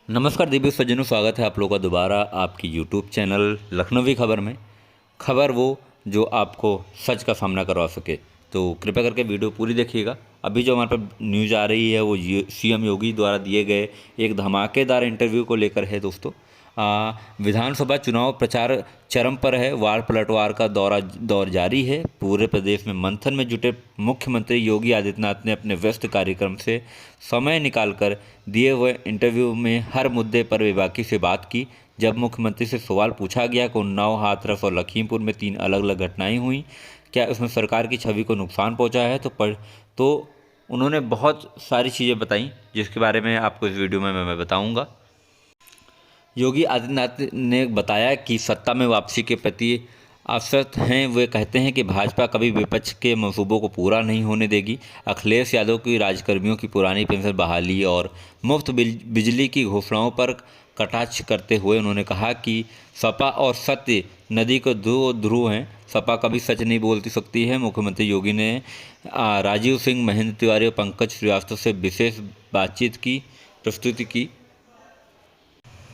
नमस्कार दिव्य सज्जनों, स्वागत है आप लोगों का दोबारा आपकी यूट्यूब चैनल लखनवी खबर में। खबर वो जो आपको सच का सामना करवा सके, तो कृपया करके वीडियो पूरी देखिएगा। अभी जो हमारे पास न्यूज़ आ रही है वो सीएम योगी द्वारा दिए गए एक धमाकेदार इंटरव्यू को लेकर है दोस्तों। विधानसभा चुनाव प्रचार चरम पर है। वार पलटवार का दौर जारी है। पूरे प्रदेश में मंथन में जुटे मुख्यमंत्री योगी आदित्यनाथ ने अपने व्यस्त कार्यक्रम से समय निकालकर दिए हुए इंटरव्यू में हर मुद्दे पर बेबाकी से बात की। जब मुख्यमंत्री से सवाल पूछा गया कि उन्नाव, हाथरस और लखीमपुर में 3 अलग अलग घटनाएं हुई, क्या इसमें सरकार की छवि को नुकसान पहुंचा है, तो उन्होंने बहुत सारी चीज़ें बताई, जिसके बारे में आपको इस वीडियो में मैं बताऊंगा। योगी आदित्यनाथ ने बताया कि सत्ता में वापसी के प्रति आश्वस्त हैं। वे कहते हैं कि भाजपा कभी विपक्ष के मंसूबों को पूरा नहीं होने देगी। अखिलेश यादव की राजकर्मियों की पुरानी पेंशन बहाली और मुफ्त बिजली की घोषणाओं पर कटाक्ष करते हुए उन्होंने कहा कि सपा और सत्य नदी के दो ध्रुव हैं। सपा कभी सच नहीं बोल सकती है। मुख्यमंत्री योगी ने राजीव सिंह, महेंद्र तिवारी और पंकज श्रीवास्तव से विशेष बातचीत की प्रस्तुति की।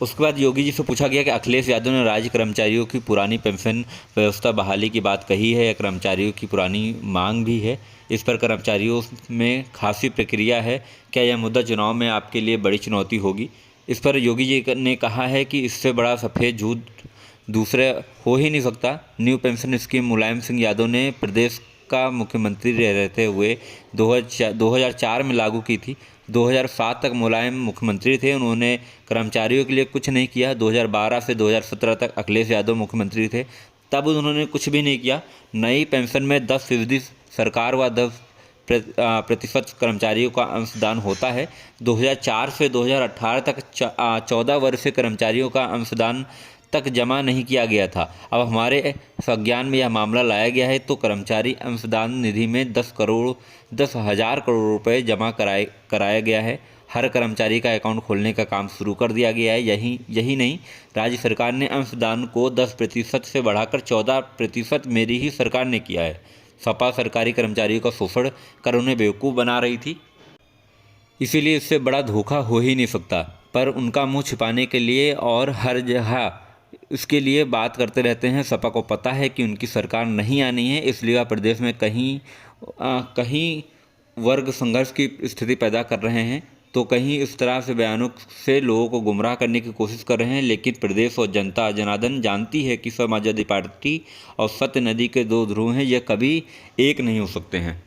उसके बाद योगी जी से पूछा गया कि अखिलेश यादव ने राज्य कर्मचारियों की पुरानी पेंशन व्यवस्था बहाली की बात कही है या कर्मचारियों की पुरानी मांग भी है। इस पर कर्मचारियों में खासी प्रक्रिया है। क्या यह मुद्दा चुनाव में आपके लिए बड़ी चुनौती होगी? इस पर योगी जी ने कहा है कि इससे बड़ा सफ़ेद झूठ दूसरे हो ही नहीं सकता। New pension scheme Mulayam Singh Yadav ने प्रदेश का मुख्यमंत्री रहते हुए 2004 में लागू की थी। 2007 तक मुलायम मुख्यमंत्री थे। उन्होंने कर्मचारियों के लिए कुछ नहीं किया। 2012 से 2017 तक अखिलेश यादव मुख्यमंत्री थे, तब उन्होंने कुछ भी नहीं किया। नई पेंशन में 10% सरकार व 10% कर्मचारियों का अंशदान होता है। 2004 से 2018 तक 14 वर्षीय कर्मचारियों का अंशदान तक जमा नहीं किया गया था। अब हमारे संज्ञान में यह मामला लाया गया है, तो कर्मचारी अंशदान निधि में 10,000 करोड़ रुपए जमा कराया गया है। हर कर्मचारी का अकाउंट खोलने का काम शुरू कर दिया गया है। यही नहीं, राज्य सरकार ने अंशदान को 10% से बढ़ाकर 14% मेरी ही सरकार ने किया है। सपा सरकारी कर्मचारियों का शोषण कर उन्हें बेवकूफ़ बना रही थी, इसीलिए इससे बड़ा धोखा हो ही नहीं सकता। पर उनका मुंह छिपाने के लिए और हर जगह इसके लिए बात करते रहते हैं। सपा को पता है कि उनकी सरकार नहीं आनी है, इसलिए वह प्रदेश में कहीं वर्ग संघर्ष की स्थिति पैदा कर रहे हैं, तो कहीं इस तरह से बयानों से लोगों को गुमराह करने की कोशिश कर रहे हैं। लेकिन प्रदेश और जनता जनार्दन जानती है कि समाजवादी पार्टी और सत्य नदी के दो ध्रुव हैं, यह कभी एक नहीं हो सकते हैं।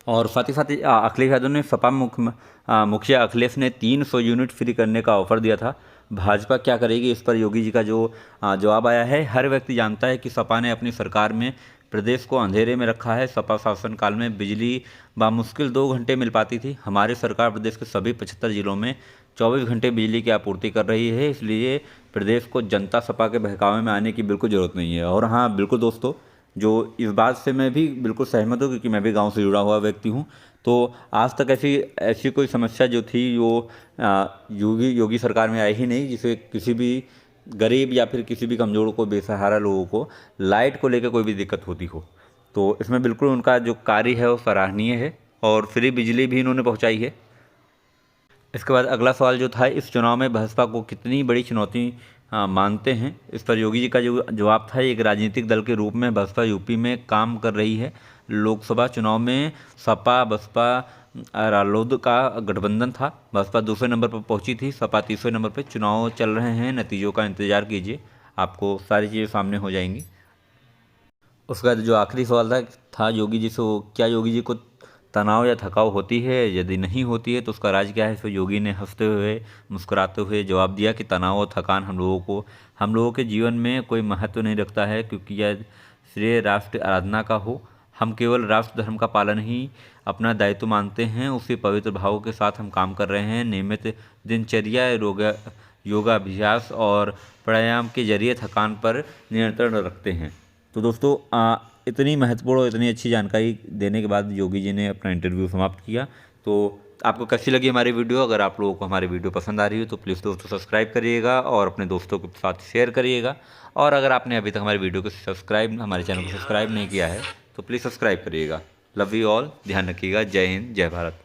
और साथ ही साथ अखिलेश यादव ने सपा मुखिया अखिलेश ने 300 यूनिट फ्री करने का ऑफर दिया था। भाजपा क्या करेगी, इस पर योगी जी का जो जवाब आया है। हर व्यक्ति जानता है कि सपा ने अपनी सरकार में प्रदेश को अंधेरे में रखा है। सपा शासनकाल में बिजली बामुश्किल 2 घंटे मिल पाती थी। हमारी सरकार प्रदेश के सभी 75 जिलों में 24 घंटे बिजली की आपूर्ति कर रही है। इसलिए प्रदेश को जनता सपा के बहकावे में आने की बिल्कुल ज़रूरत नहीं है। और हाँ, बिल्कुल दोस्तों, जो इस बात से मैं भी बिल्कुल सहमत हूँ, क्योंकि मैं भी गांव से जुड़ा हुआ व्यक्ति हूँ। तो आज तक ऐसी कोई समस्या जो थी वो योगी सरकार में आई ही नहीं, जिसे किसी भी गरीब या फिर किसी भी कमज़ोर को, बेसहारा लोगों को लाइट को लेकर कोई भी दिक्कत होती हो। तो इसमें बिल्कुल उनका जो कार्य है वो सराहनीय है, और फ्री बिजली भी इन्होंने पहुँचाई है। इसके बाद अगला सवाल जो था, इस चुनाव में भाजपा को कितनी बड़ी चुनौती मानते हैं? इस पर योगी जी का जो जवाब था, एक राजनीतिक दल के रूप में भाजपा यूपी में काम कर रही है। लोकसभा चुनाव में सपा बसपा रालोद का गठबंधन था। भाजपा दूसरे नंबर पर पहुंची थी, सपा तीसरे नंबर पर। चुनाव चल रहे हैं, नतीजों का इंतजार कीजिए, आपको सारी चीज़ें सामने हो जाएंगी। उसके बाद जो आखिरी सवाल था योगी जी से, क्या योगी जी को तनाव या थकाव होती है? यदि नहीं होती है तो उसका राज क्या है? इस पर योगी ने हंसते हुए, मुस्कुराते हुए जवाब दिया कि तनाव और थकान हम लोगों के जीवन में कोई महत्व नहीं रखता है, क्योंकि यह श्रेय राष्ट्र आराधना का हो। हम केवल राष्ट्र धर्म का पालन ही अपना दायित्व मानते हैं। उसी पवित्र भाव के साथ हम काम कर रहे हैं। नियमित दिनचर्या, योगाभ्यास और प्राणायाम के जरिए थकान पर नियंत्रण रखते हैं। तो दोस्तों, इतनी महत्वपूर्ण और इतनी अच्छी जानकारी देने के बाद योगी जी ने अपना इंटरव्यू समाप्त किया। तो आपको कैसी लगी हमारी वीडियो? अगर आप लोगों को हमारी वीडियो पसंद आ रही हो तो प्लीज़ दोस्तों सब्सक्राइब करिएगा और अपने दोस्तों के साथ शेयर करिएगा। और अगर आपने अभी तक हमारी वीडियो को हमारे चैनल को सब्सक्राइब नहीं किया है तो प्लीज़ सब्सक्राइब करिएगा। लव यू ऑल, ध्यान रखिएगा। जय हिंद, जय भारत।